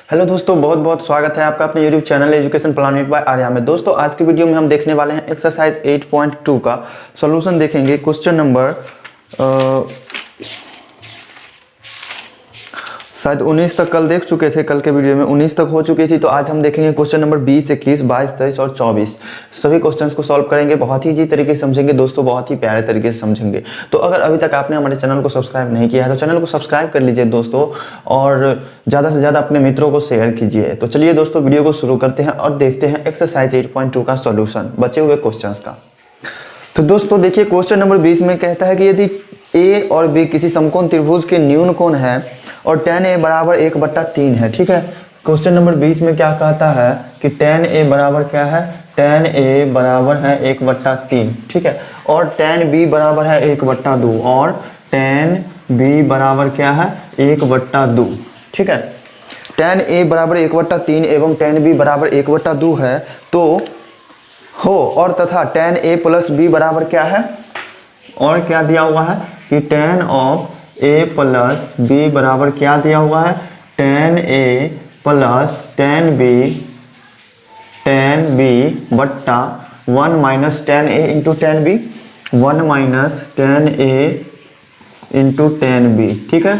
Hello दोस्तों, बहुत बहुत स्वागत है आपका अपने YouTube channel education planet by Arya में। दोस्तों आज की वीडियो में हम देखने वाले हैं एक्सरसाइज 8.2 का सॉल्यूशन देखेंगे। क्वेश्चन नंबर शायद 19 तक कल देख चुके थे, कल के वीडियो में 19 तक हो चुकी थी। तो आज हम देखेंगे क्वेश्चन नंबर 20, 21, 22, 23 और 24। सभी क्वेश्चंस को सॉल्व करेंगे, बहुत ही इजी तरीके से समझेंगे दोस्तों, बहुत ही प्यारे तरीके से समझेंगे। तो अगर अभी तक आपने हमारे चैनल को सब्सक्राइब नहीं किया है तो चैनल को सब्सक्राइब कर लीजिए दोस्तों, और ज़्यादा से ज़्यादा अपने मित्रों को शेयर कीजिए। तो चलिए दोस्तों वीडियो को शुरू करते हैं और देखते हैं एक्सरसाइज 8.2 का सॉल्यूशन बचे हुए क्वेश्चन का। तो दोस्तों देखिए, क्वेश्चन नंबर 20 में कहता है कि यदि ए और बी किसी समकोण त्रिभुज के न्यून कोण है और tan a बराबर 1/3 है। ठीक है, क्वेश्चन नंबर 20 में क्या कहता है कि tan a बराबर क्या है, tan a बराबर है 1/3। ठीक है, और tan b बराबर है 1/2, और tan b बराबर क्या है 1/2। ठीक है, tan a बराबर 1/3 एवं tan b बराबर 1/2 है तो हो, और तथा tan a प्लस b बराबर क्या है, और क्या दिया हुआ है कि tan of a plus b बराबर क्या दिया हुआ है, tan a plus tan b बट्टा 1 minus tan a into tan b, 1 minus tan a into tan b। ठीक है,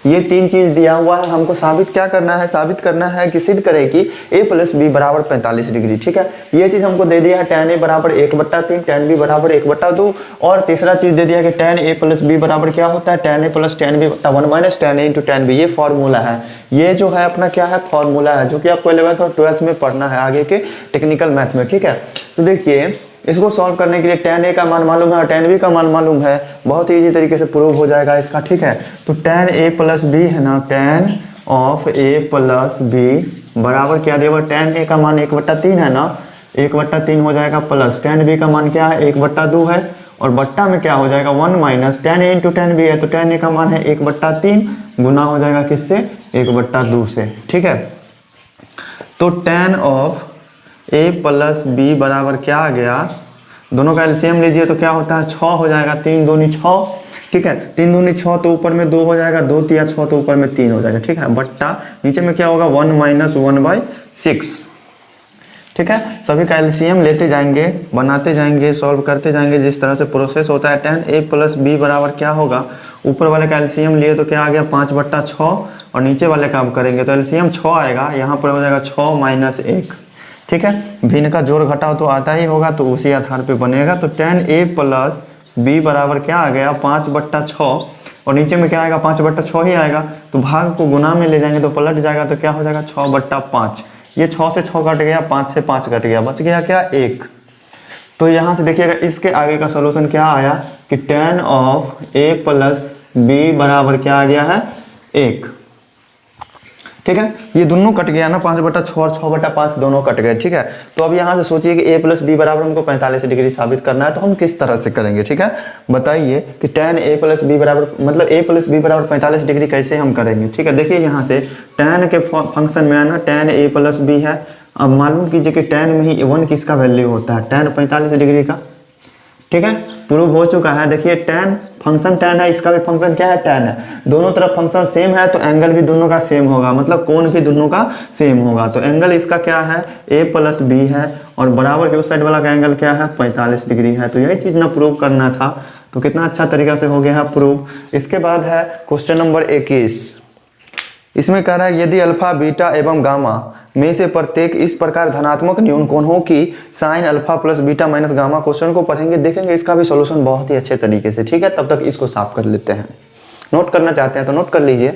ये तीन चीज दिया हुआ है। हमको साबित क्या करना है, साबित करना है कि सिद्ध करें कि a प्लस बी बराबर 45 डिग्री। ठीक है, ये चीज हमको दे दिया है tan a बराबर 1/3, tan b बराबर 1/2, और तीसरा चीज दे दिया है कि tan a प्लस b बराबर क्या होता है, tan a plus tan b बट्टा 1 minus tan a into tan b। ये फॉर्मूला है, ये जो है अपना क्या है फॉर्मूला है, जो कि आपको 11th और 12th में पढ़ना है आगे के टेक्निकल मैथ में। ठीक है, तो देखिए इसको सॉल्व करने के लिए tan a का मान मालूम है और tan b का मान मालूम है, बहुत ही इजी तरीके से प्रूव हो जाएगा इसका। ठीक है, तो tan a प्लस b है ना, tan of a plus b बराबर क्या देगा, tan a का मान 1/3 है ना, 1/3 हो जाएगा, प्लस tan b का मान क्या है 1/2 है, और बट्टा में क्या हो जाएगा 1 minus tan a into tan b है, तो tan a का मान है 1/3 गुना हो जाएगा किससे, 1/2 से। ठीक है, तो tan of a plus b बराबर क्या आ गया, दोनों का एलसीएम लीजिए तो क्या होता है 6 हो जाएगा, 3 दूनी 6। ठीक है, 3 दूनी 6 तो ऊपर में 2 हो जाएगा, 2 तिया 6 तो ऊपर में 3 हो जाएगा। ठीक है, बट्टा नीचे में क्या होगा 1 माइनस 1/6। ठीक है, सभी का एलसीएम लेते जाएंगे, बनाते जाएंगे, सॉल्व करते जाएंगे, जिस तरह से प्रोसेस होता है। tan a प्लस b बराबर क्या होगा, ऊपर वाले का एलसीएम लिए तो क्या आ गया 5/6, और नीचे वाले का आप करेंगे तो एलसीएम 6 आएगा, यहाँ पर हो जाएगा 6 माइनस 1। ठीक है, भिन्न का जोड़ घटाव तो आता ही होगा, तो उसी आधार पे बनेगा। तो tan a प्लस b बराबर क्या आ गया 5/6, और नीचे में क्या आएगा 5/6 ही आएगा, तो भाग को गुना में ले जाएंगे तो पलट जाएगा, तो क्या हो जाएगा 6/5। ये 6 से 6 कट गया, 5 से 5 कट गया, बच गया क्या 1। तो यहाँ से देखिएगा इसके आगे का सोल्यूशन क्या आया कि tan of a plus b बराबर क्या आ गया है 1। ठीक है, ये दोनों कट गया ना, 5/6 और 6/5 दोनों कट गए। ठीक है, तो अब यहाँ से सोचिए कि a प्लस बी बराबर हमको 45 डिग्री साबित करना है, तो हम किस तरह से करेंगे। ठीक है, बताइए कि tan a प्लस बी बराबर मतलब a प्लस बी बराबर 45 डिग्री कैसे हम करेंगे। ठीक है, देखिए यहाँ से tan के फंक्शन में आना, tan a प्लस बी है। अब मालूम कीजिए कि tan में ही 1 किसका वैल्यू होता है, tan 45 डिग्री का। ठीक है, प्रूव हो चुका है। देखिए tan फंक्शन tan है, इसका भी फंक्शन क्या है tan है, दोनों तरफ फंक्शन सेम है तो एंगल भी दोनों का सेम होगा, मतलब कोण भी दोनों का सेम होगा। तो एंगल इसका क्या है a प्लस बी है, और बराबर के उस साइड वाला का एंगल क्या है 45 डिग्री है। तो यही चीज ना प्रूव करना था, तो कितना अच्छा तरीका से हो गया है प्रूव। इसके बाद है क्वेश्चन नंबर 21। इसमें कह रहा है यदि अल्फा बीटा एवं गामा में से प्रत्येक इस प्रकार धनात्मक न्यून कोण हो कि sine alpha plus beta minus gamma. Question को पढ़ेंगे, देखेंगे इसका भी सॉल्यूशन बहुत ही अच्छे तरीके से। ठीक है, तब तक इसको साफ कर लेते हैं। नोट करना चाहते हैं तो नोट कर लीजिए।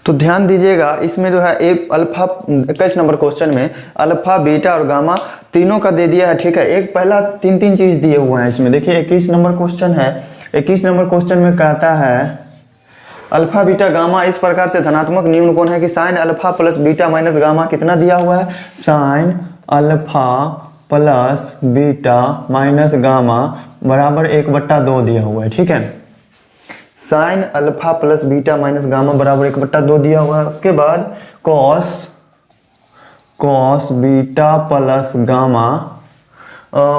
तो ध्यान दीजिएगा, इसमें जो है एक अल्फा 21 नंबर क्वेश्चन में अल्फा बीटा और गामा तीनों का दे दिया है। ठीक है, एक पहला 3 चीज दिए हुए हैं इसमें। देखिए 21 नंबर क्वेश्चन है, 21 नंबर क्वेश्चन में कहता है अल्फा बीटा गामा इस प्रकार से धनात्मक न्यून कोण है कि sine alpha plus beta minus gamma कितना दिया हुआ है, sine alpha plus beta minus gamma बराबर 1/2 दिया हुआ है। ठीक है, sine alpha plus beta minus gamma बराबर 1/2 दिया हुआ है। उसके बाद cos beta plus gamma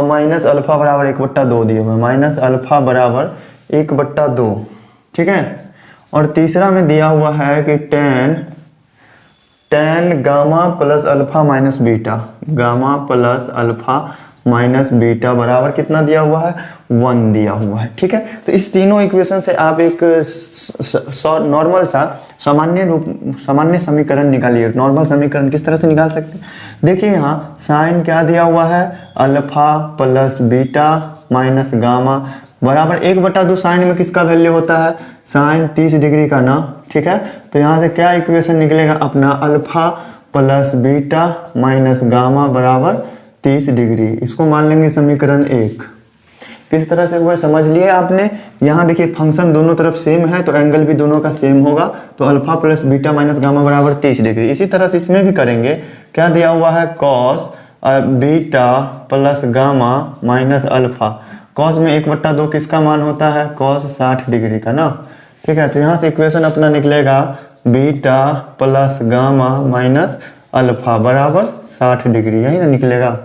minus alpha बराबर 1/2 दिया हुआ है, माइनस अल्फा बराबर 1/2। ठीक है, और तीसरा में दिया हुआ है कि ten gamma plus alpha minus beta, gamma plus alpha minus beta बराबर कितना दिया हुआ है, 1 दिया हुआ है। ठीक है, तो इस तीनों इक्वेशन से आप एक नॉर्मल सा सामान्य समीकरण निकालिए। नॉर्मल समीकरण किस तरह से निकाल सकते हैं, देखिए यहाँ साइन क्या दिया हुआ है, alpha plus beta minus gamma बराबर 1/2 साइन में किसका वैल्यू होता है, साइन 30 डिग्री का ना। ठीक है, तो यहाँ से क्या इक्वेशन निकलेगा अपना, alpha plus beta minus gamma बराबर 30 डिग्री। इसको मान लेंगे समीकरण 1। किस तरह से हुआ समझ लिए आपने। यहाँ देखिए फंक्शन दोनों तरफ सेम है तो एंगल भी दोनों का सेम होगा, तो alpha plus beta minus gamma बराबर 30 डिग्री। इसी तरह से इसमें भी करेंगे, क्या दिया हुआ है, cos beta plus gamma minus alpha. Cos में 1/2 किसका मान होता है, कॉस 60 डिग्री का ना। ठीक है, तो यहाँ से इक्वेशन अपना निकलेगा beta plus gamma minus alpha बराबर 60 डिग्री, यही ना निकलेगा।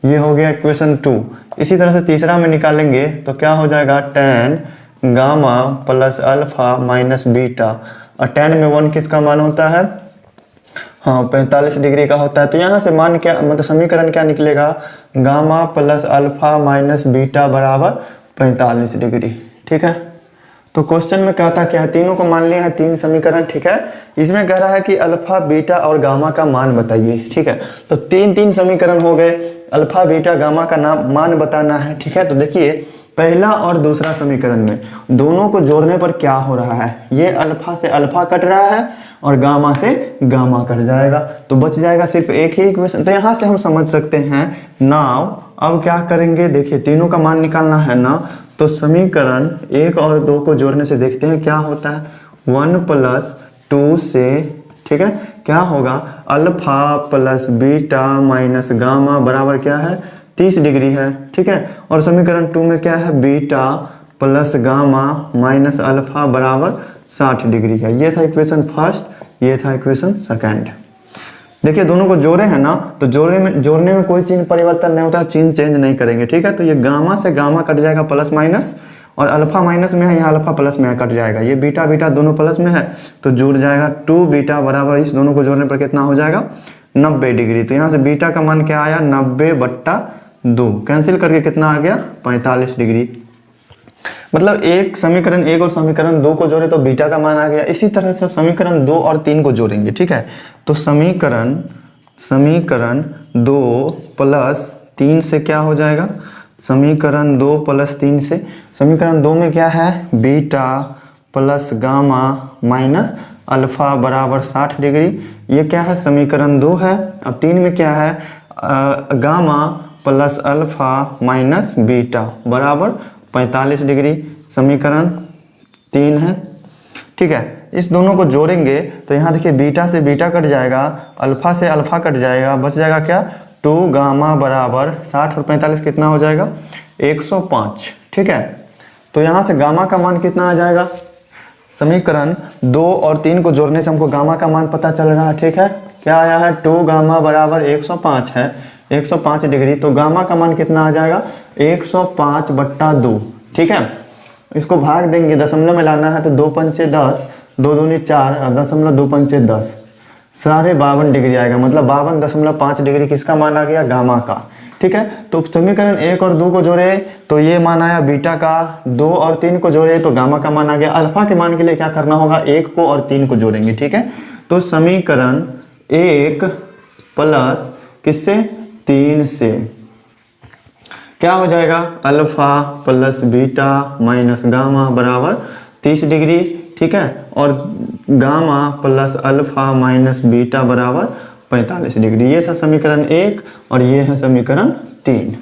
ये हो गया इक्वेशन 2। इसी तरह से तीसरा में निकालेंगे तो क्या हो जाएगा, ten gamma plus alpha minus beta, और टेन में 1 किसका मान होता है, हाँ 45 डिग्री का होता है। तो यहाँ से मान क्या मतलब समीकरण क्या निकलेगा, gamma plus alpha minus beta बराबर 45 डिग्री। ठीक है, तो क्वेश्चन में कहता क्या है, तीनों को मान लिया है 3 समीकरण। ठीक है, इसमें कह रहा है कि अल्फा बीटा और गामा का मान बताइए। ठीक है, तो 3 समीकरण हो गए, अल्फा बीटा गामा का मान बताना है। ठीक है, तो देखिए पहला और दूसरा समीकरण में दोनों को जोड़ने पर क्या हो रहा है, ये अल्फा से अल्फा कट रहा है और गामा से गामा कट जाएगा, तो बच जाएगा सिर्फ एक ही इक्वेशन। तो यहाँ से हम समझ सकते हैं नाउ अब क्या करेंगे, देखिए तीनों का मान निकालना है ना, तो समीकरण 1 और 2 को जोड़ने से देखते हैं क्या होता है, 1 + 2 से, ठीक है, क्या होगा, alpha plus beta minus gamma बराबर क्या है, 30 डिग्री है। ठीक है, और समीकरण 2 में क्या है, beta plus gamma minus alpha बराबर 60 डिग्री है। ये था इक्वेशन फर्स्ट, ये था इक्वेशन सेकंड। देखिए दोनों को जोड़े हैं ना, तो जोड़ने में कोई चिन्ह परिवर्तन नहीं होता, चिन्ह चेंज नहीं करेंगे। ठीक है, तो ये गामा से गामा कट जाएगा प्लस माइनस, और अल्फा माइनस में है, यहाँ अल्फा प्लस में है, कट जाएगा। ये बीटा बीटा दोनों प्लस में है तो जुड़ जाएगा, 2 बीटा बराबर इस दोनों को जोड़ने पर कितना हो जाएगा, 90 डिग्री। तो यहाँ से बीटा का मान क्या आया, 90/2, कैंसिल करके कितना आ गया, 45 डिग्री। मतलब एक समीकरण 1 और समीकरण 2 को जोड़े तो बीटा का मान आ गया। इसी तरह से समीकरण 2 और 3 को जोड़ेंगे। ठीक है, तो समीकरण 2 + 3 से क्या हो जाएगा, समीकरण 2 + 3 से, समीकरण 2 में क्या है, beta plus gamma minus alpha बराबर 60 डिग्री, ये क्या है, समीकरण 2 है। अब 3 में क्या है, gamma plus alpha minus beta बराबर 45 डिग्री, समीकरण 3 है। ठीक है, इस दोनों को जोड़ेंगे तो यहाँ देखिए बीटा से बीटा कट जाएगा, अल्फा से अल्फा कट जाएगा, बच जाएगा क्या, 2 गामा बराबर 60 और 45 कितना हो जाएगा, 105। ठीक है, तो यहाँ से गामा का मान कितना आ जाएगा, समीकरण 2 और 3 को जोड़ने से हमको गामा का मान पता चल रहा है। ठीक है, क्या आया है, 2 गामा बराबर 105 है, 105 डिग्री, तो गामा का मान कितना आ जाएगा, 105/2। ठीक है, इसको भाग देंगे, दशमलव में लाना है तो 2 पंचे 10, 2 दूनी 4 और दशमलव 2 पंचे 10, 52.5 डिग्री आएगा। मतलब 52.5 डिग्री किसका मान आ गया, गामा का। ठीक है, तो समीकरण 1 और 2 को जोड़े तो ये मान आया बीटा का, 2 और 3 को जोड़े तो गामा का मान आ गया। अल्फा के मान के लिए क्या करना होगा, 1 को और 3 को जोड़ेंगे। ठीक है, तो समीकरण 1 + किससे, 3 से क्या हो जाएगा, alpha plus beta minus gamma बराबर 30 डिग्री। ठीक है, और gamma plus alpha minus beta बराबर 45 डिग्री। ये था समीकरण 1 और ये है समीकरण 3।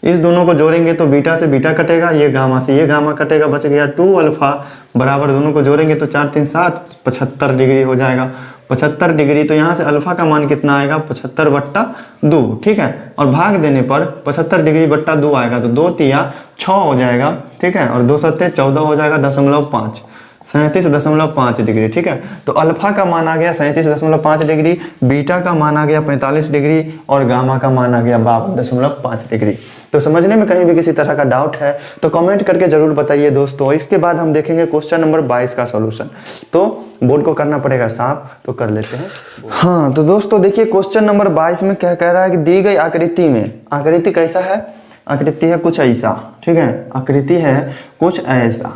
इस दोनों को जोड़ेंगे तो बीटा से बीटा कटेगा, ये गामा से ये गामा कटेगा, बच गया 2 अल्फा बराबर, दोनों को जोड़ेंगे तो 4 3 7 75 डिग्री हो जाएगा, 75 डिग्री। तो यहाँ से अल्फा का मान कितना आएगा, 75/2। ठीक है, और भाग देने पर 75 डिग्री/2 आएगा तो 2 तिया 6 हो जाएगा। ठीक है, और 2 सत्ते 14 हो जाएगा, 0.5। 37.5 डिग्री। ठीक है, तो अल्फा का मान आ गया 37.5 डिग्री, बीटा का मान आ गया 45 डिग्री और गामा का मान आ गया 52.5 डिग्री। तो समझने में कहीं भी किसी तरह का डाउट है तो कमेंट करके जरूर बताइए दोस्तों। इसके बाद हम देखेंगे क्वेश्चन नंबर 22 का सॉल्यूशन। तो बोर्ड को करना पड़ेगा साफ, तो कर लेते हैं। हाँ तो दोस्तों देखिए क्वेश्चन नंबर 22 में क्या कह रहा है कि दी गई आकृति में, आकृति कैसा है, आकृति है कुछ ऐसा। ठीक है, आकृति है कुछ ऐसा,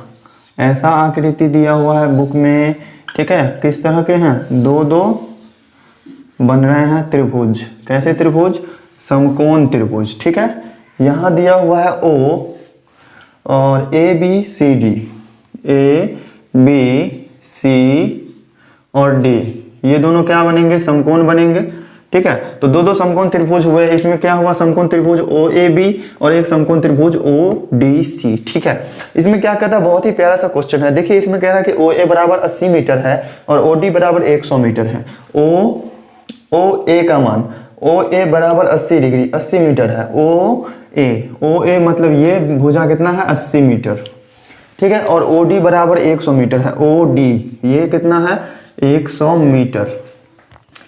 ऐसा आकृति दिया हुआ है बुक में। ठीक है, किस तरह के हैं, दो दो बन रहे हैं त्रिभुज। कैसे त्रिभुज, समकोण त्रिभुज। ठीक है, यहाँ दिया हुआ है O और A B C D, A B C और डी, ये दोनों क्या बनेंगे, समकोण बनेंगे। ठीक है, तो दो दो समकोण त्रिभुज हुए, इसमें क्या हुआ, समकोण त्रिभुज ओ ए बी और एक समकोण त्रिभुज ओ डी सी। ठीक है, इसमें क्या कहता है, बहुत ही प्यारा सा क्वेश्चन है। देखिए इसमें कह रहा है कि ओ ए बराबर 80 मीटर है और ओ डी बराबर 100 मीटर है। ओ ए का मान, ओ ए बराबर 80 डिग्री, 80 मीटर है। ओ ए मतलब ये भुजा कितना है, 80 मीटर। ठीक है, और ओ डी बराबर 100 मीटर है। ओ डी ये कितना है, 100 मीटर।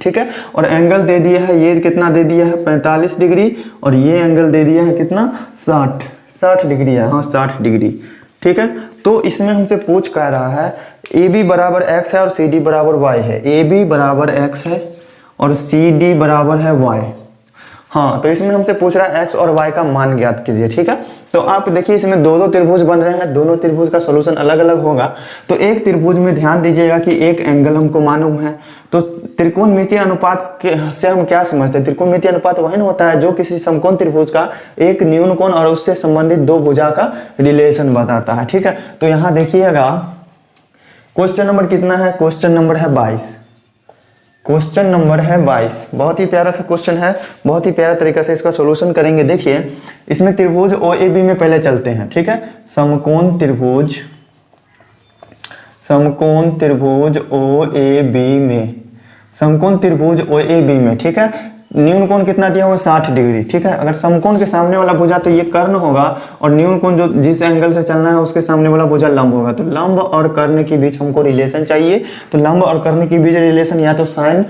ठीक है, और एंगल दे दिया है, ये कितना दे दिया है, 45 डिग्री, और ये एंगल दे दिया है कितना, 60 डिग्री है। हाँ 60 डिग्री। ठीक है, तो इसमें हमसे पूछ कह रहा है ए बी बराबर x है और सी डी बराबर y है। ए बी बराबर x है और सी डी बराबर है y। हाँ, तो इसमें हमसे पूछ रहा है x और y का मान ज्ञात कीजिए। ठीक है, तो आप देखिए इसमें दो दो त्रिभुज बन रहे हैं, दोनों त्रिभुज का सॉल्यूशन अलग अलग होगा। तो एक त्रिभुज में ध्यान दीजिएगा कि एक एंगल हमको मालूम है। तो त्रिकोणमितीय अनुपात से हम क्या समझते हैं, त्रिकोणमितीय अनुपात वही होता है जो किसी समकोण त्रिभुज का एक न्यून कोण और उससे संबंधित दो भुजा का रिलेशन बताता है। ठीक है, तो यहाँ देखिएगा क्वेश्चन नंबर कितना है, क्वेश्चन नंबर है 22। क्वेश्चन नंबर है 22, बहुत ही प्यारा सा क्वेश्चन है, बहुत ही प्यारा तरीके से इसका सॉल्यूशन करेंगे। देखिए इसमें त्रिभुज ओ ए बी में पहले चलते हैं। ठीक है, समकोण त्रिभुज ओ ए बी में, समकोण त्रिभुज ओ ए बी में। ठीक है, न्यून कोण कितना दिया हुआ, 60 डिग्री। ठीक है, अगर समकोण के सामने वाला भुजा तो ये कर्ण होगा और न्यून कोण जो जिस एंगल से चलना है उसके सामने वाला भुजा लंब होगा। तो लंब और कर्ण के बीच हमको रिलेशन चाहिए। तो लंब और कर्ण के बीच रिलेशन या तो साइन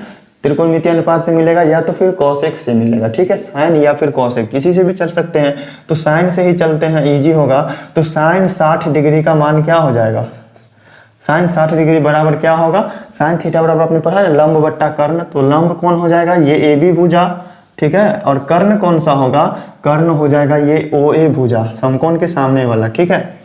त्रिकोणमितीय अनुपात से मिलेगा या तो फिर कॉसेक से मिलेगा। ठीक है, साइन या फिर कॉसेक किसी से भी चल सकते हैं, तो साइन से ही चलते हैं, इजी होगा। तो साइन 60 डिग्री का मान क्या हो जाएगा, साइन 60 डिग्री बराबर क्या होगा, साइन थीटा बराबर आपने पढ़ा है लंब बट्टा कर्ण। तो लंब कौन हो जाएगा, ये ए बी भुजा। ठीक है, और कर्ण कौन सा होगा, कर्ण हो जाएगा ये ओ ए भुजा, समकोण के सामने वाला। ठीक है,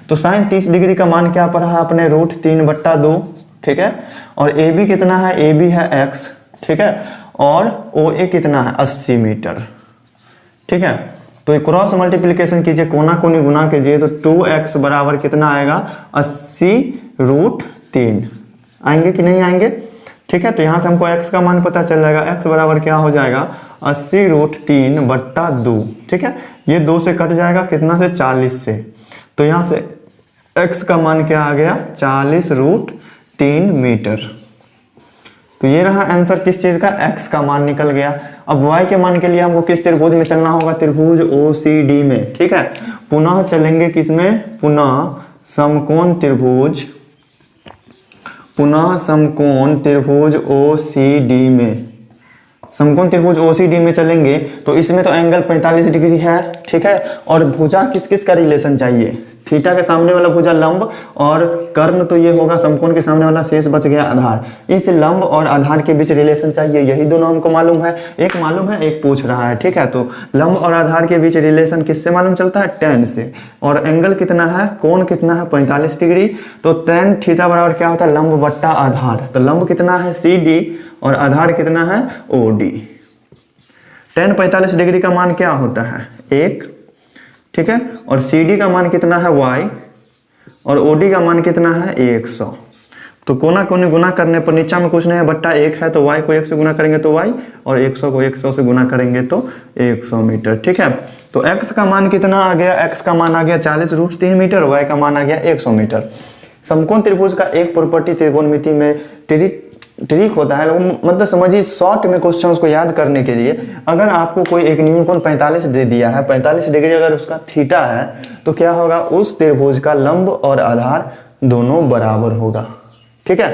तो साइन 30 डिग्री का मान क्या पढ़ा है आपने, √3/2। ठीक है, और ए बी कितना है, ए बी है x। ठीक है, और ओ ए कितना है, 80 मीटर। ठीक है, तो क्रॉस मल्टीप्लिकेशन कीजिए, कोना कोनी गुना कीजिए, तो 2x बराबर कितना आएगा, 80√3 आएंगे कि नहीं आएंगे। ठीक है, तो यहाँ से हमको x का मान पता चल जाएगा, x बराबर क्या हो जाएगा, 80√3/2। ठीक है, ये 2 से कट जाएगा, कितना से, 40 से। तो यहाँ से x का मान क्या आ गया, 40√3 मीटर। तो ये रहा आंसर किस चीज का, x का मान निकल गया। अब y के मान के लिए हमको किस त्रिभुज में चलना होगा, त्रिभुज OCD में। ठीक है, पुनः चलेंगे किसमें, पुनः समकोण त्रिभुज OCD में। समकोण त्रिभुज OCD में चलेंगे तो इसमें तो एंगल 45 डिग्री है। ठीक है, और भुजा किस किस का रिलेशन चाहिए, थीटा के सामने वाला भुजा लंब और कर्ण, तो ये होगा समकोण के सामने वाला, शेष बच गया आधार। इस लंब और आधार के बीच रिलेशन चाहिए, यही दोनों हमको मालूम है। एक मालूम है, एक पूछ रहा है। ठीक है, तो लंब और आधार के बीच रिलेशन किससे मालूम चलता है, tan से। और एंगल कितना है, कोण कितना है, 45 डिग्री। तो tan थीटा बराबर क्या होता है, लंब बट्टा आधार। तो लंब कितना है, CD, और आधार कितना है, OD। tan 45 डिग्री का मान क्या होता है, 1। ठीक है, और CD का मान कितना है, y, और OD का मान कितना है, 100। तो कोना कोने गुना करने पर नीचा में कुछ नहीं है, बट्टा 1 है, तो y को 1 से गुना करेंगे तो y, और 100 को 100 से गुना करेंगे तो 100 मीटर। ठीक है, तो x का मान कितना आ गया, x का मान आ गया 40√3 मीटर, y का मान आ गया 100 मीटर। समकोण त्रिभुज का एक प्रॉपर्टी त्रिकोणमिति में ट्रिक होता है, मतलब समझिए शॉर्ट में क्वेश्चंस को याद करने के लिए, अगर आपको कोई एक न्यून कोण 45 दे दिया है, 45 डिग्री अगर उसका थीटा है, तो क्या होगा, उस त्रिभुज का लंब और आधार दोनों बराबर होगा। ठीक है,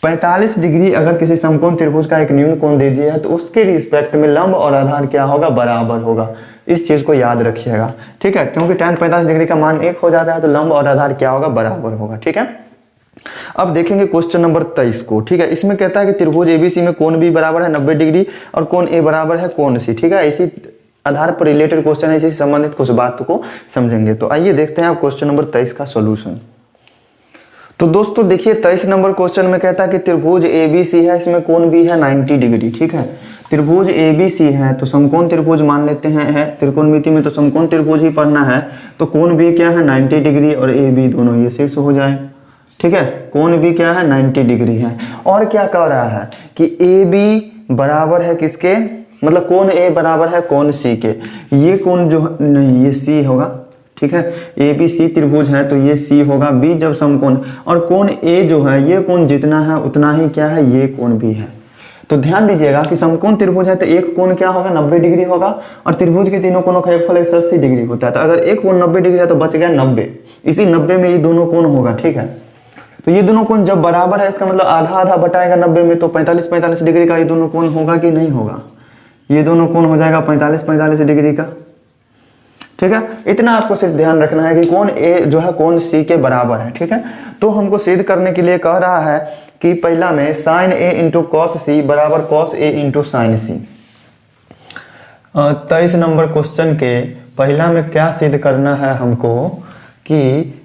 45 डिग्री अगर किसी समकोण त्रिभुज का एक न्यून कोण दे दिया है तो उसके रिस्पेक्ट में लंब और आधार क्या होगा, बराबर होगा। इस चीज को याद रखिएगा। ठीक है, क्योंकि tan 45 डिग्री का मान 1 हो जाता है तो लंब और आधार क्या होगा, बराबर होगा। ठीक है, अब देखेंगे क्वेश्चन नंबर 23 को। ठीक है, इसमें कहता है कि त्रिभुज एबीसी में कोण बी बराबर है 90 डिग्री और कोण ए बराबर है कोण सी। ठीक है, इसी आधार पर रिलेटेड क्वेश्चन है, इसी से संबंधित कुछ बात को समझेंगे। तो आइए देखते हैं आप क्वेश्चन नंबर 23 का सोल्यूशन। तो दोस्तों देखिए 23 नंबर क्वेश्चन में कहता है कि त्रिभुज एबीसी है, इसमें कोण बी है 90 डिग्री। ठीक है, त्रिभुज एबीसी है तो समकोण त्रिभुज मान लेते हैं, है त्रिकोणमिति में तो समकोण त्रिभुज ही पढ़ना है। तो कोण बी क्या है 90 डिग्री और ए बी दोनों ये शीर्ष हो जाए। ठीक है, कोण बी क्या है 90 डिग्री है। और क्या कह रहा है कि ए बी बराबर है किसके, मतलब कोण ए बराबर है कोण सी के। ये कोण जो नहीं, ये सी होगा। ठीक है, ए बी सी त्रिभुज है तो ये सी होगा। बी जब समकोण और कोण ए जो है ये कोण जितना है उतना ही क्या है, ये कोण भी है। तो ध्यान दीजिएगा कि समकोण त्रिभुज है तो एक कोण क्या होगा 90 डिग्री होगा और त्रिभुज के तीनों कोणों का योगफल 180 डिग्री होता है। तो अगर एक कोण 90 डिग्री है तो बच गया 90। इसी 90 में ये दोनों कोण होगा। ठीक है, तो ये दोनों कोण जब बराबर है इसका मतलब आधा आधा बटाएगा 90 में, तो 45-45 डिग्री का ये दोनों कोण होगा कि नहीं होगा, ये दोनों कोण हो जाएगा 45-45 डिग्री का। ठीक है, इतना आपको सिर्फ ध्यान रखना है कि कोण ए जो है कोण सी के बराबर है। ठीक है, तो हमको सिद्ध करने के लिए कह रहा है कि पहला में sine A into cos C बराबर cos A into sine C. 23 number question के पहला में क्या सिद्ध करना है हमको कि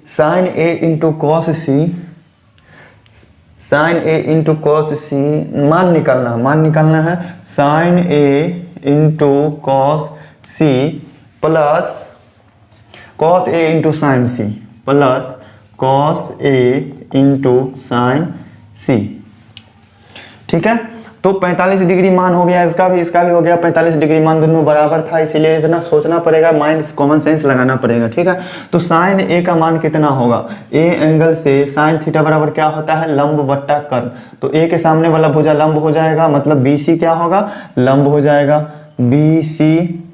sine A into cos C, sine A into cos C मान निकालना है। Sine A into cos C plus cos A into sine C plus cos A into sine C. ठीक है, तो 45 डिग्री मान हो गया, इसका भी हो गया 45 डिग्री मान, दोनों बराबर था, इसीलिए इतना सोचना पड़ेगा, माइंड कॉमन सेंस लगाना पड़ेगा। ठीक है, तो साइन ए का मान कितना होगा, ए एंगल से साइन थीटा बराबर क्या होता है, लंब बट्टा कर्ण। तो ए के सामने वाला भुजा लंब हो जाएगा, मतलब बी सी क्या होगा, लंब हो जाएगा बी सी।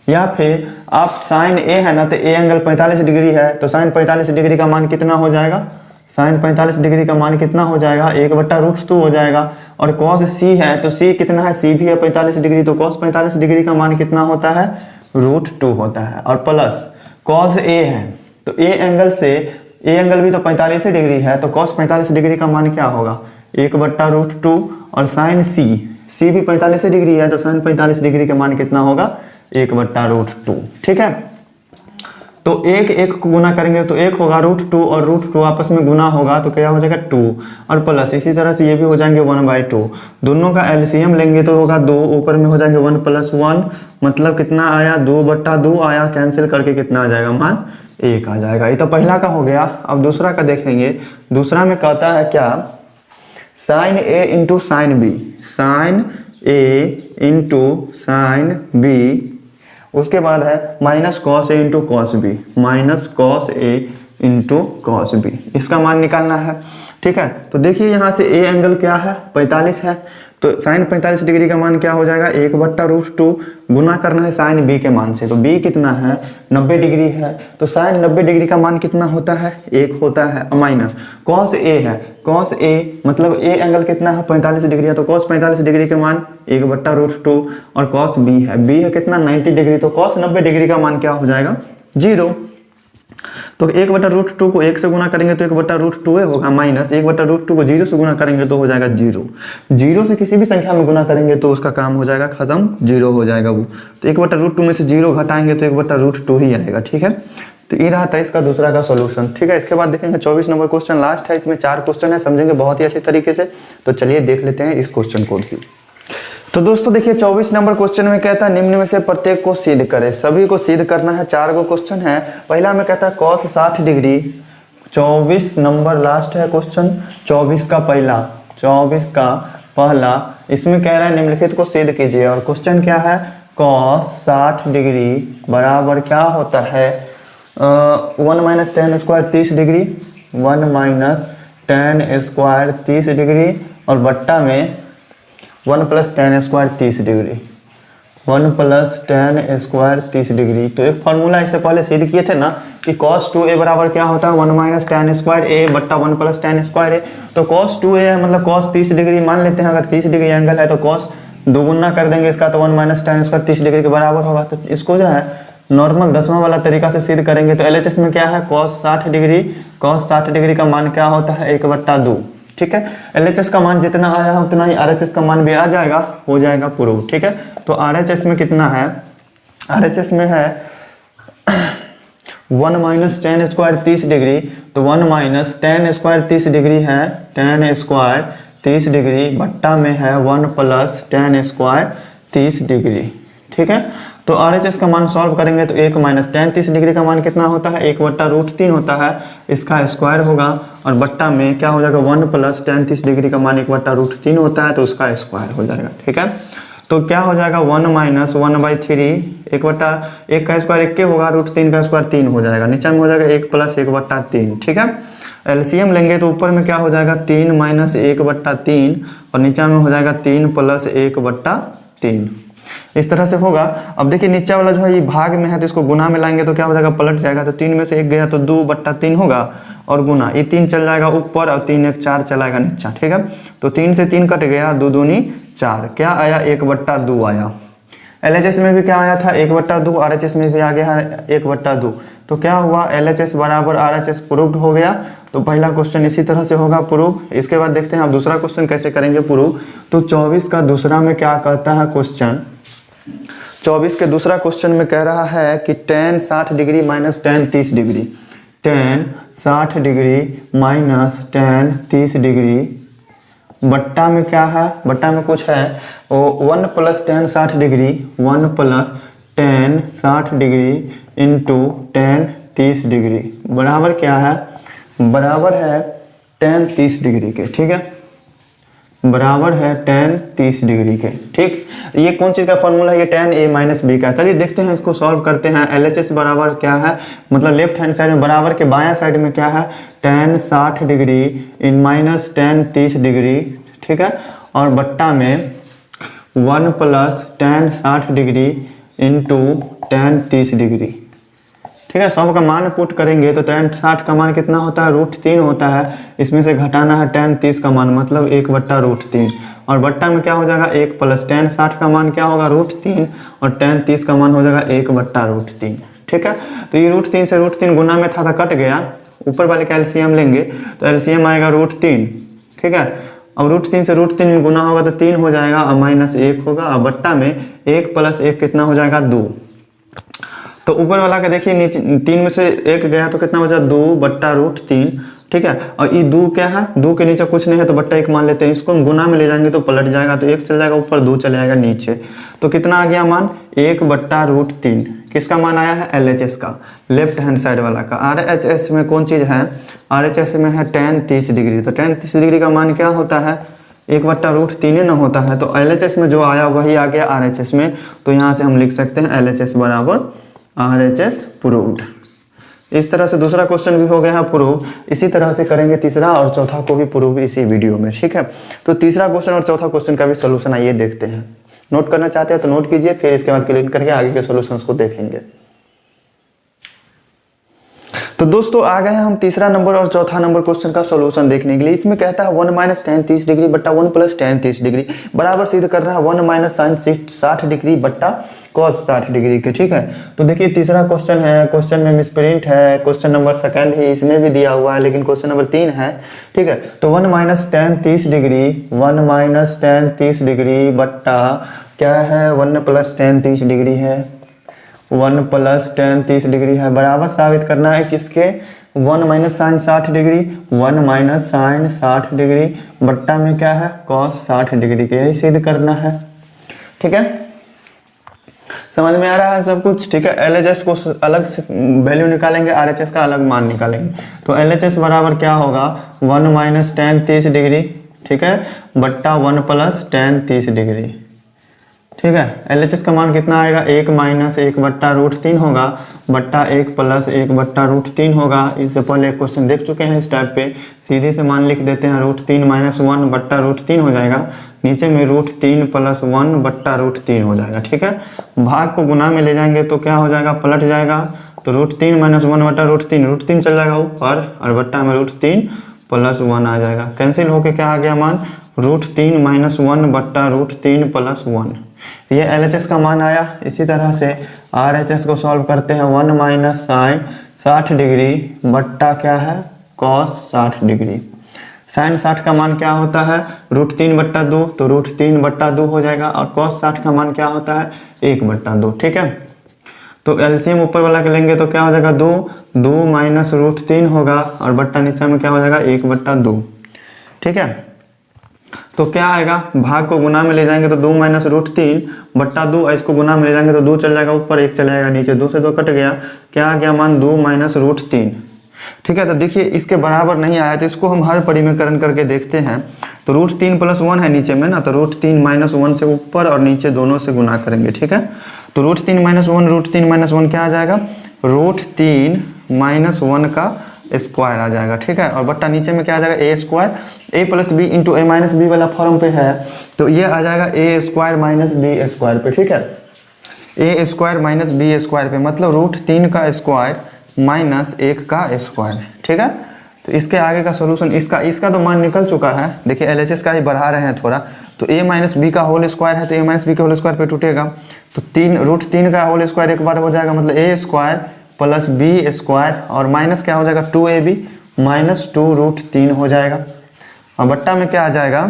या फिर आप साइन ए है ना, तो ए एंगल 45 डिग्री है तो साइन 45 डिग्री का मान कितना हो जाएगा, साइन 45 डिग्री का मान कितना हो जाएगा, 1/√2 हो जाएगा। और कॉस सी है तो सी कितना है, सी भी है 45 डिग्री, तो कॉस 45 डिग्री का मान कितना होता है, √2 होता है। और प्लस कॉस ए है तो ए एंगल से, ए एंगल भी तो 45 डिग्री है तो कॉस 45 डिग्री का मान क्या होगा, 1/√2। और साइन सी भी 45 डिग्री है तो साइन 45 डिग्री का मान कितना होगा, 1/√2। ठीक है, तो एक को गुना करेंगे तो 1 होगा √2 और √2 आपस में गुना होगा तो क्या हो जाएगा 2। और प्लस इसी तरह से ये भी हो जाएंगे 1/2। दोनों का एलसीएम लेंगे तो होगा 2, ऊपर में हो जाएंगे 1 + 1, मतलब कितना आया 2/2 आया, कैंसिल करके कितना आ जाएगा, मान 1 आ जाएगा। ये तो पहला का हो गया। अब दूसरा का देखेंगे। दूसरा में कहता है क्या, sine A into sine B, sine A into sine B, उसके बाद है minus cos A into cos B, minus cos A into cos B, इसका मान निकालना है। ठीक है, तो देखिए यहाँ से ए एंगल क्या है 45 है तो साइन 45 डिग्री का मान क्या हो जाएगा, 1/√2 गुना करना है साइन बी के मान से। तो बी कितना है 90 डिग्री है तो साइन 90 डिग्री का मान कितना होता है, 1 होता है। माइनस कॉस ए है, कॉस ए मतलब ए एंगल कितना है 45 डिग्री है तो कॉस 45 डिग्री के मान 1/√2। और कॉस बी है कितना 90 डिग्री, तो कॉस 90 डिग्री का मान क्या हो जाएगा 0। तो 1/√2 को 1 से गुना करेंगे तो 1/√2 होगा, माइनस 1/√2 को 0 से गुना करेंगे तो हो जाएगा 0। 0 से किसी भी संख्या में गुना करेंगे तो उसका काम हो जाएगा खत्म, 0 हो जाएगा वो। तो 1/√2 में से 0 घटाएंगे तो 1/√2 ही आएगा। ठीक है, तो ये रहा 23 का दूसरा का सॉल्यूशन। ठीक है, इसके बाद देखेंगे 24 नंबर क्वेश्चन लास्ट है, इसमें 4 क्वेश्चन है, समझेंगे बहुत ही अच्छे तरीके से। तो चलिए देख लेते हैं इस क्वेश्चन को भी। तो दोस्तों देखिए 24 नंबर क्वेश्चन में कहता है निम्न में से प्रत्येक को सिद्ध करें। सभी को सिद्ध करना है, 4 गो क्वेश्चन है। पहला में कहता है कॉस 60 डिग्री, 24 नंबर लास्ट है क्वेश्चन, 24 का पहला इसमें कह रहा है निम्नलिखित को सिद्ध कीजिए। और क्वेश्चन क्या है, कॉस 60 डिग्री बराबर क्या होता है, 1 - tan square 30 degree, 1 - tan square 30 degree और बट्टा में 1 + tan square 30 degree. 1 plus ten square 30 degree. तो एक फॉर्मूला इससे पहले सिद्ध किए थे ना कि cos 2a बराबर क्या होता है 1 माइनस टेन स्क्वायर ए बट्टा 1 प्लस टेन स्क्वायर ए। तो cos 2a है मतलब cos 30 डिग्री मान लेते हैं, अगर 30 डिग्री एंगल है तो cos दोगुना कर देंगे इसका, तो 1 माइनस टेन स्क्वायर 30 डिग्री के बराबर होगा। तो इसको जो है नॉर्मल 10वां वाला तरीका से सिद्ध करेंगे। तो LHS में क्या है cos 60 डिग्री, cos 60 डिग्री का मान क्या होता है 1/2। ठीक है, LHS का मान जितना आया है उतना ही RHS का मान भी आ जाएगा, हो जाएगा प्रूव। ठीक है, तो RHS में कितना है, RHS में है 1 माइनस टेन स्क्वायर 30 डिग्री। तो 1 माइनस टेन स्क्वायर 30 डिग्री है टेन स्क्वायर 30 डिग्री बट्टा में है 1 प्लस टेन स्क्वायर 30 डिग्री। ठीक है, तो RHS का मान सॉल्व करेंगे तो 1 माइनस टेन 30 डिग्री का मान कितना होता है 1/√3 होता है, इसका स्क्वायर होगा और बट्टा में क्या हो जाएगा 1 प्लस टेन 30 डिग्री का मान 1/√3 होता है, तो उसका स्क्वायर हो जाएगा। ठीक है, तो क्या हो जाएगा 1 माइनस 1/3 1 का स्क्वायर 1 के होगा, √3 का स्क्वायर 3 हो जाएगा, नीचे में हो जाएगा 1 प्लस 1/3। ठीक है, LCM लेंगे तो ऊपर में क्या हो जाएगा 3 माइनस 1/3 और नीचे में हो जाएगा 3 प्लस 1/3। इस तरह से होगा। अब देखिए नीचे वाला जो है ये भाग में है तो इसको गुना में लाएंगे तो क्या हो जाएगा पलट जाएगा, तो 3 में से 1 गया तो 2/3 होगा और गुना ये 3 चल जाएगा ऊपर और 3 1 4 चलाएगा नीचा। ठीक है, तो 3 से 3 कट गया, 2 दूनी 4, क्या आया 1/2 आया। LHS में भी क्या आया था 1/2, RHS में भी आ गया है 1/2। तो क्या हुआ LHS बराबर RHS प्रूव्ड हो गया। तो पहला क्वेश्चन इसी तरह से होगा प्रूव। इसके बाद देखते हैं आप दूसरा क्वेश्चन कैसे करेंगे प्रूव। तो 24 का दूसरा में क्या कहता है क्वेश्चन, 24 के दूसरा क्वेश्चन में कह रहा है कि tan 60 degree minus tan 30 degree, tan 60 degree minus tan 30 degree बट्टा में क्या है, बट्टा में कुछ है 1 plus tan 60 degree 1 plus tan 60 degree into tan 30 degree बराबर क्या है, बराबर है tan 30 डिग्री के। ठीक है, बराबर है tan 30 डिग्री के। ठीक, ये कौन चीज़ का फॉर्मूला है, ये tan a माइनस बी का। चलिए देखते हैं इसको सॉल्व करते हैं। LHS बराबर क्या है, मतलब लेफ्ट हैंड साइड में बराबर के बायां साइड में क्या है tan 60 degree in minus tan 30 degree. ठीक है, और बट्टा में 1 plus tan 60 degree into tan 30 degree. ठीक है, सब का मान पुट करेंगे तो tan 60 का मान कितना होता है √3 होता है, इसमें से घटाना है tan 30 का मान मतलब 1/√3 और बट्टा में क्या हो जाएगा 1 प्लस tan 60 का मान क्या होगा √3 और tan 30 का मान हो जाएगा 1/√3। ठीक है, तो ये √3 से √3 गुना में था कट गया, ऊपर वाले का LCM लेंगे तो LCM आएगा √3। ठीक है, अब √3 से √3 में गुना होगा तो 3 हो जाएगा और माइनस 1 होगा और बट्टा में 1 प्लस 1 कितना हो जाएगा 2। तो ऊपर वाला का देखिए नीचे 3 में से 1 गया तो कितना बचा 2/√3। ठीक है, और ये 2 क्या है, 2 के नीचे कुछ नहीं है तो बट्टा 1 मान लेते हैं, इसको हम गुना में ले जाएंगे तो पलट जाएगा, तो 1 चल जाएगा ऊपर 2 चले जाएगा नीचे। तो कितना आ गया मान 1/√3। किसका मान आया है LHS का, लेफ्ट हैंड साइड वाला का। RHS में कौन चीज़ है, RHS में है tan 30 डिग्री। तो tan 30 डिग्री का मान क्या होता है 1/√3 न होता है, तो LHS में जो आया वही आ गया RHS में। तो यहाँ से हम लिख सकते हैं LHS बराबर RHS प्रूव्ड। इस तरह से दूसरा क्वेश्चन भी हो गया है प्रूव। इसी तरह से करेंगे तीसरा और चौथा को भी प्रूव इसी वीडियो में। ठीक है, तो तीसरा क्वेश्चन और चौथा क्वेश्चन का भी सोल्यूशन आइए देखते हैं। नोट करना चाहते हैं तो नोट कीजिए, फिर इसके बाद क्लिक करके आगे के सोल्यूशंस को देखेंगे। तो दोस्तों आ गए हैं हम तीसरा नंबर और चौथा नंबर क्वेश्चन का सॉल्यूशन देखने के लिए। इसमें कहता है 1 माइनस tan 30 डिग्री बट्टा 1 प्लस tan 30 डिग्री बराबर सिद्ध कर रहा है 1 माइनस साइन 60 डिग्री बट्टा cos 60 डिग्री के। ठीक है, तो देखिए तीसरा क्वेश्चन है, क्वेश्चन में मिसप्रिंट है, क्वेश्चन नंबर सेकंड ही इसमें भी दिया हुआ है लेकिन क्वेश्चन नंबर 3 है। ठीक है, तो 1 minus tan 30 degree 1 minus tan 30 degree बट्टा क्या है 1 प्लस tan 30 डिग्री है, 1 प्लस tan 30 डिग्री है, बराबर साबित करना है किसके 1 minus sine 60 degree 1 minus sine 60 degree बट्टा में क्या है cos 60 डिग्री के, यही सिद्ध करना है। ठीक है, समझ में आ रहा है सब कुछ। ठीक है, LHS को अलग से वैल्यू निकालेंगे, RHS का अलग मान निकालेंगे। तो LHS बराबर क्या होगा 1 माइनस tan 30 डिग्री, ठीक है, बट्टा 1 प्लस tan 30 डिग्री। ठीक है। LHS का मान कितना आएगा, 1 माइनस 1 बट्टा रूट 3 होगा, बट्टा 1 प्लस 1 बट्टा रूट 3 होगा। इससे पहले एक क्वेश्चन देख चुके हैं इस टाइप पे, सीधे से मान लिख देते हैं रूट 3 माइनस 1 बट्टा रूट 3 हो जाएगा, नीचे में रूट 3 प्लस 1 बट्टा रूट 3 हो जाएगा। ठीक है, भाग को गुना में ले जाएंगे तो क्या हो जाएगा, पलट जाएगा, तो रूट 3 माइनस 1 बट्टा रूट 3 चल जाएगा ऊपर, और बट्टा में रूट 3 प्लस 1 आ जाएगा, कैंसिल होके क्या आ गया मान, रूट 3 माइनस 1 बट्टा रूट 3 प्लस 1। ये LHS का मान आया। इसी तरह से RHS को सॉल्व करते हैं, 1 माइनस साइन 60 डिग्री बट्टा क्या है, कॉस 60 डिग्री। साइन 60 का मान क्या होता है, रूट 3 बट्टा 2, तो रूट 3 बट्टा 2 हो जाएगा, और कॉस 60 का मान क्या होता है, 1 बट्टा 2। ठीक है, तो एलसीएम ऊपर वाला के लेंगे तो क्या हो जाएगा, 2 माइनस रूट 3 होगा, और बट्टा नीचे में क्या हो जाएगा, 1 बट्टा 2। ठीक है, तो क्या आएगा, भाग को गुना में ले जाएंगे तो 2 माइनस रूट 3 बट्टा 2, इसको गुना में ले जाएंगे तो 2 चल जाएगा ऊपर, 1 चल जाएगा नीचे, 2 से 2 कट गया, क्या आ गया मान, 2 माइनस रूट 3। ठीक है, तो देखिए इसके बराबर नहीं आया, तो इसको हम हर परिमेयकरण करके देखते हैं। तो रूट 3 प्लस 1 है नीचे में ना, तो रूट 3 माइनस 1 से ऊपर और नीचे दोनों से गुना करेंगे। ठीक है, तो रूट 3 माइनस 1, रूट 3 माइनस 1 क्या आ जाएगा, रूट 3 माइनस 1 का स्क्वायर आ जाएगा। ठीक है, और बट्टा नीचे में क्या आ जाएगा, ए स्क्वायर, ए प्लस बी इंटू ए माइनस बी वाला फॉर्म पे है, तो ये आ जाएगा ए स्क्वायर माइनस बी स्क्वायर पे। ठीक है, ए स्क्वायर माइनस बी स्क्वायर पे, मतलब रूट 3 का स्क्वायर माइनस 1 का स्क्वायर। ठीक है, तो इसके आगे का सोल्यूशन, इसका तो मान निकल चुका है। देखिए LHS का ही बढ़ा रहे हैं थोड़ा, तो ए माइनस बी का होल स्क्वायर है, तो ए माइनस बी के होल स्क्वायर पे टूटेगा, तो रूट 3 का होल स्क्वायर एक बार हो जाएगा, मतलब ए स्क्वायर प्लस बी स्क्वायर, और माइनस क्या हो जाएगा, 2ab माइनस 2 रूट 3 हो जाएगा, और बट्टा में क्या आ जाएगा,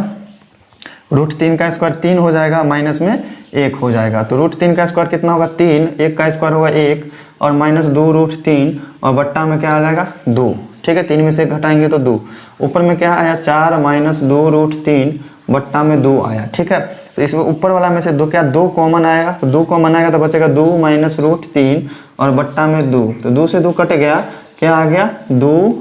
रूट 3 का स्क्वायर 3 हो जाएगा, माइनस में 1 हो जाएगा, तो रूट 3 का स्क्वायर कितना होगा, 3, 1 का स्क्वायर होगा 1, और माइनस 2 रूट 3, और बट्टा में क्या आ जाएगा, 2। ठीक है, 3 में से घटाएंगे तो 2, ऊपर में क्या आया, 4 माइनस 2 रूट 3 बट्टा में 2 आया। ठीक है, तो इसमें ऊपर वाला में से 2 कॉमन आएगा, तो 2 कॉमन आएगा तो बचेगा 2 माइनस रूट 3 और बट्टा में 2, तो 2 से 2 कट गया, क्या आ गया, 2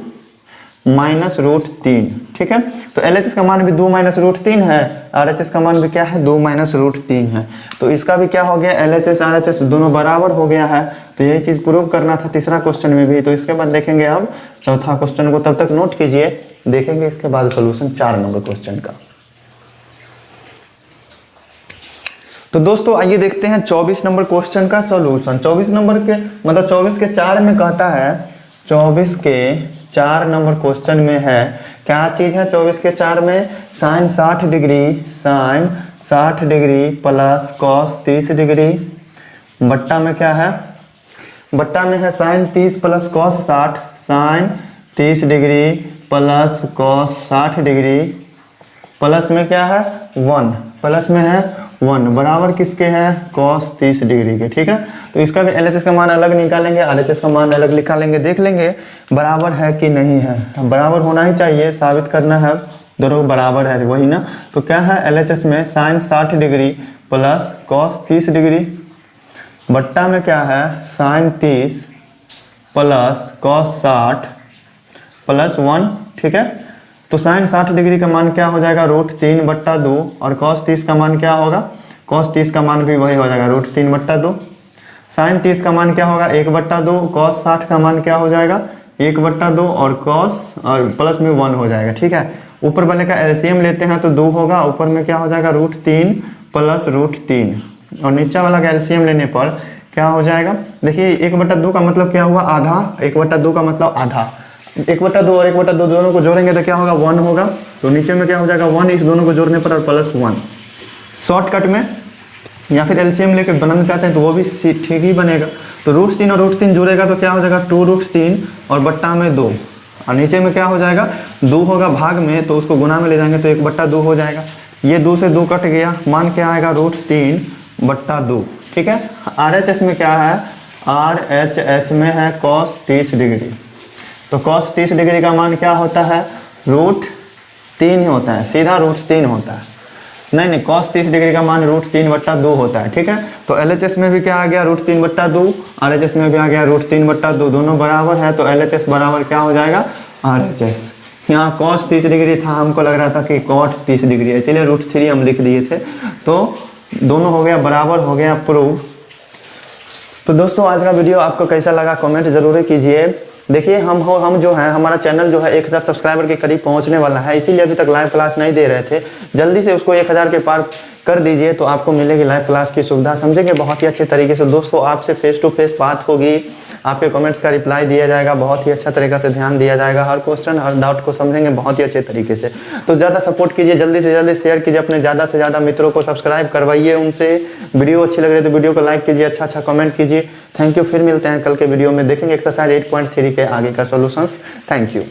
माइनस रूट 3। ठीक है, तो LHS का मान भी 2 माइनस रूट 3 है, RHS का मान भी क्या है, 2 माइनस रूट 3 है, तो इसका भी क्या हो गया, LHS RHS दोनों बराबर हो गया है। तो यही चीज़ प्रूव करना था तीसरा क्वेश्चन में भी। तो इसके बाद देखेंगे अब चौथा क्वेश्चन को, तब तक नोट कीजिए, देखेंगे इसके बाद सोल्यूशन 4 नंबर क्वेश्चन का। तो दोस्तों आइए देखते हैं 24 नंबर क्वेश्चन का सॉल्यूशन। 24 नंबर के मतलब 24 के 4 में कहता है, 24 के 4 नंबर क्वेश्चन में है, क्या चीज़ है 24 के 4 में, sine 60 degree plus cos 30 degree, बट्टा में क्या है, बट्टा में है sine 30 plus cos 60, sine 30 degree plus cos 60 degree, plus में क्या है 1, प्लस में है 1, बराबर किसके हैं, कॉस 30 डिग्री के। ठीक है, तो इसका भी LHS का मान अलग निकालेंगे, RHS का मान अलग निकालेंगे, देख लेंगे बराबर है कि नहीं है। बराबर होना ही चाहिए, साबित करना है दोनों बराबर है, वही ना। तो क्या है LHS में, sine 60 degree plus cos 30 degree, बट्टा में क्या है, साइन 30 प्लस कॉस 60 प्लस 1। ठीक है, तो साइन 60 डिग्री का मान क्या हो जाएगा, रूट 3 बट्टा 2, और कॉस 30 का मान क्या होगा, कॉस 30 का मान भी वही हो जाएगा, रूट 3 बट्टा 2। साइन 30 का मान क्या होगा, 1 बट्टा 2, कॉस 60 का मान क्या हो जाएगा, 1 बट्टा 2, और कॉस और प्लस में 1 हो जाएगा। ठीक है, ऊपर वाले का LCM लेते हैं तो 2 होगा, ऊपर में क्या हो जाएगा, रूट 3 प्लस रूट 3, और नीचे वाला का LCM लेने पर क्या हो जाएगा, देखिए 1 बट्टा 2 का मतलब क्या हुआ, आधा, 1 बट्टा 2 का मतलब आधा, 1 बट्टा 2 और 1 बट्टा 2 दोनों को जोड़ेंगे तो क्या होगा, 1 होगा, तो नीचे में क्या हो जाएगा 1, इस दोनों को जोड़ने पर, और प्लस 1। शॉर्टकट में या फिर LCM लेके बनाना चाहते हैं तो वो भी ठीक ही बनेगा। तो रूट 3 और रूट 3 जुड़ेगा तो क्या हो जाएगा, 2 रूट 3 और बट्टा में 2, और नीचे में क्या हो जाएगा, 2 होगा भाग में, तो उसको गुना में ले जाएंगे तो 1 बट्टा 2 हो जाएगा। ये 2 से 2 कट गया, मान क्या आएगा, रूट 3 बट्टा 2। ठीक है, RHS में क्या है, RHS में है कॉस 30 डिग्री, तो कॉस 30 डिग्री का मान क्या होता है, रूट 3 होता है, सीधा रूट 3 होता है, नहीं कॉस 30 डिग्री का मान रूट 3 बट्टा 2 होता है। ठीक है, तो LHS में भी क्या आ गया, रूट 3 बट्टा 2, RHS में भी आ गया रूट 3 बट्टा 2, दोनों बराबर है, तो LHS बराबर क्या हो जाएगा, RHS। यहाँ कॉस 30 डिग्री था, हमको लग रहा था कि कॉट 30 डिग्री है, चलिए रूट 3 हम लिख दिए थे, तो दोनों हो गया बराबर, हो गया प्रूव। तो दोस्तों आज का वीडियो आपको कैसा लगा कमेंट जरूर कीजिए। देखिए हम जो है हमारा चैनल जो है 1000 सब्सक्राइबर के करीब पहुंचने वाला है, इसीलिए अभी तक लाइव क्लास नहीं दे रहे थे। जल्दी से उसको 1000 के पार कर दीजिए तो आपको मिलेगी लाइव क्लास की सुविधा, समझेंगे बहुत ही अच्छे तरीके से। दोस्तों आपसे फेस टू फेस बात होगी, आपके कमेंट्स का रिप्लाई दिया जाएगा, बहुत ही अच्छा तरीका से ध्यान दिया जाएगा, हर क्वेश्चन हर डाउट को समझेंगे बहुत ही अच्छे तरीके से। तो ज़्यादा सपोर्ट कीजिए, जल्दी से जल्दी शेयर कीजिए, अपने ज़्यादा से ज़्यादा मित्रों को सब्सक्राइब करवाइए उनसे। वीडियो अच्छी लग रही है तो वीडियो को लाइक कीजिए, अच्छा कमेंट कीजिए। थैंक यू, फिर मिलते हैं कल के वीडियो में, देखेंगे एक्सरसाइज 8.3 के आगे का सॉल्यूशंस। Thank you.